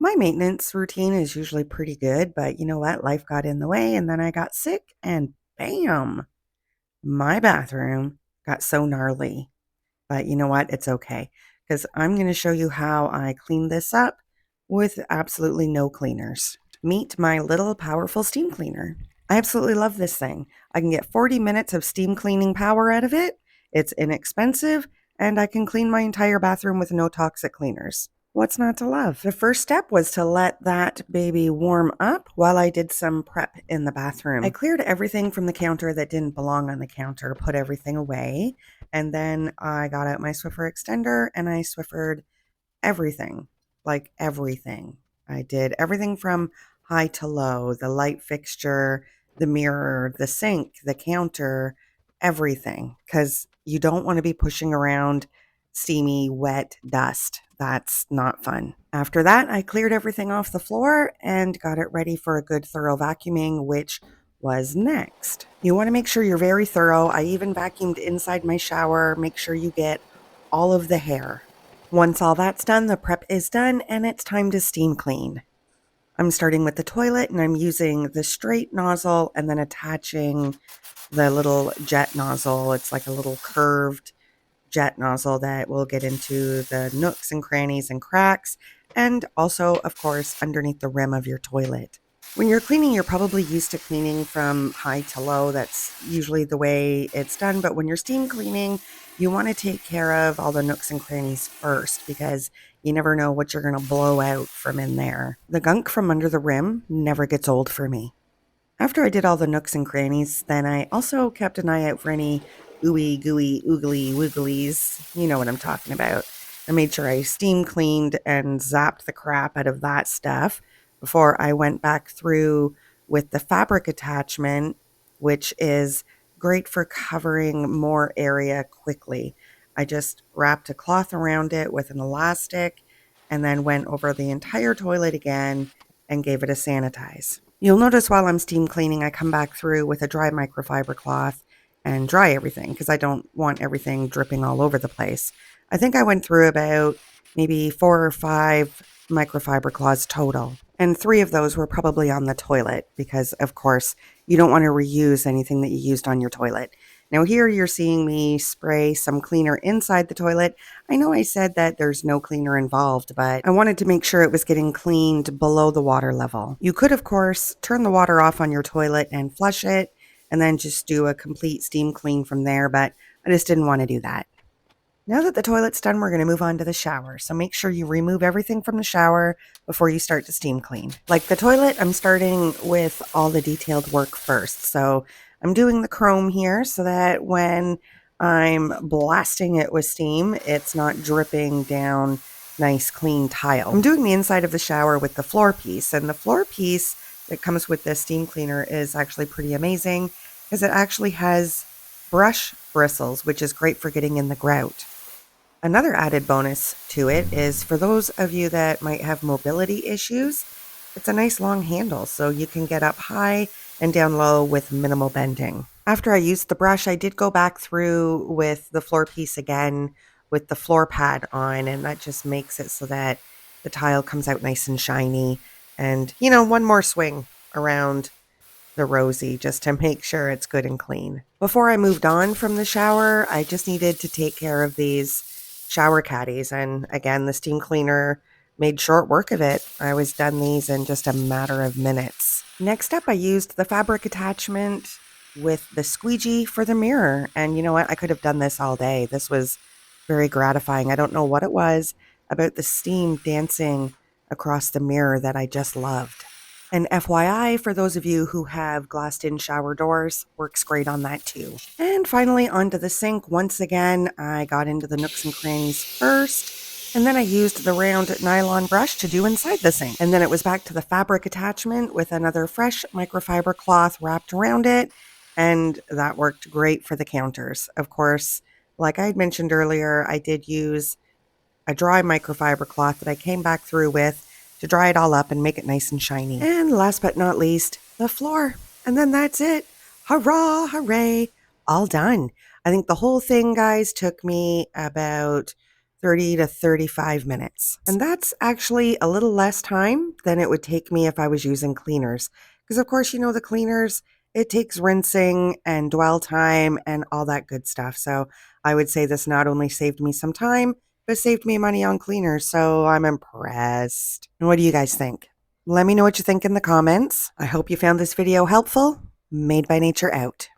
My maintenance routine is usually pretty good, but you know what? Life got in the way and then I got sick and bam, my bathroom got so gnarly. But you know what? It's okay because I'm going to show you how I clean this up with absolutely no cleaners. Meet my little powerful steam cleaner. I absolutely love this thing. I can get 40 minutes of steam cleaning power out of it. It's inexpensive and I can clean my entire bathroom with no toxic cleaners. What's not to love? The first step was to let that baby warm up while I did some prep in the bathroom. I cleared everything from the counter that didn't belong on the counter, put everything away, and then I got out my Swiffer extender and I Swiffered everything, like everything. I did everything from high to low, the light fixture, the mirror, the sink, the counter, everything. Because you don't want to be pushing around steamy, wet dust. That's not fun. After that, I cleared everything off the floor and got it ready for a good thorough vacuuming, which was next. You want to make sure you're very thorough. I even vacuumed inside my shower. Make sure you get all of the hair. Once all that's done, the prep is done and it's time to steam clean. I'm starting with the toilet and I'm using the straight nozzle and then attaching the little jet nozzle. It's like a little curved jet nozzle that will get into the nooks and crannies and cracks, and also, of course, underneath the rim of your toilet. When you're cleaning, you're probably used to cleaning from high to low. That's usually the way it's done. But when you're steam cleaning, you want to take care of all the nooks and crannies first because you never know what you're going to blow out from in there. The gunk from under the rim never gets old for me. After I did all the nooks and crannies, then I also kept an eye out for any ooey gooey oogly wooglies. You know what I'm talking about. I made sure I steam cleaned and zapped the crap out of that stuff before I went back through with the fabric attachment, which is great for covering more area quickly. I just wrapped a cloth around it with an elastic and then went over the entire toilet again and gave it a sanitize. You'll notice while I'm steam cleaning, I come back through with a dry microfiber cloth and dry everything because I don't want everything dripping all over the place. I think I went through about maybe 4 or 5 microfiber cloths total. And 3 of those were probably on the toilet because, of course, you don't want to reuse anything that you used on your toilet. Now here you're seeing me spray some cleaner inside the toilet. I know I said that there's no cleaner involved, but I wanted to make sure it was getting cleaned below the water level. You could, of course, turn the water off on your toilet and flush it, and then just do a complete steam clean from there, but I just didn't want to do that. Now that the toilet's done, we're going to move on to the shower. So make sure you remove everything from the shower before you start to steam clean. Like the toilet, I'm starting with all the detailed work first. So I'm doing the chrome here so that when I'm blasting it with steam, it's not dripping down nice clean tile. I'm doing the inside of the shower with the floor piece, and the floor piece that comes with this steam cleaner is actually pretty amazing because it actually has brush bristles, which is great for getting in the grout. Another added bonus to it is for those of you that might have mobility issues, it's a nice long handle so you can get up high and down low with minimal bending. After I used the brush, I did go back through with the floor piece again with the floor pad on, and that just makes it so that the tile comes out nice and shiny. And, you know, one more swing around the rosy just to make sure it's good and clean. Before I moved on from the shower, I just needed to take care of these shower caddies, and again the steam cleaner made short work of it. I was done these in just a matter of minutes. Next up, I used the fabric attachment with the squeegee for the mirror, and you know what, I could have done this all day. This was very gratifying. I don't know what it was about the steam dancing across the mirror that I just loved. And FYI, for those of you who have glassed-in shower doors, works great on that too. And finally, onto the sink. Once again, I got into the nooks and crannies first, and then I used the round nylon brush to do inside the sink. And then it was back to the fabric attachment with another fresh microfiber cloth wrapped around it, and that worked great for the counters. Of course, like I had mentioned earlier, I did use a dry microfiber cloth that I came back through with to dry it all up and make it nice and shiny. And last but not least, the floor. And then that's it. Hurrah, hooray, all done. I think the whole thing, guys, took me about 30 to 35 minutes. And that's actually a little less time than it would take me if I was using cleaners. Because of course, you know, the cleaners, it takes rinsing and dwell time and all that good stuff. So I would say this not only saved me some time, but saved me money on cleaners. So I'm impressed. And what do you guys think? Let me know what you think in the comments. I hope you found this video helpful. Made by Nature out.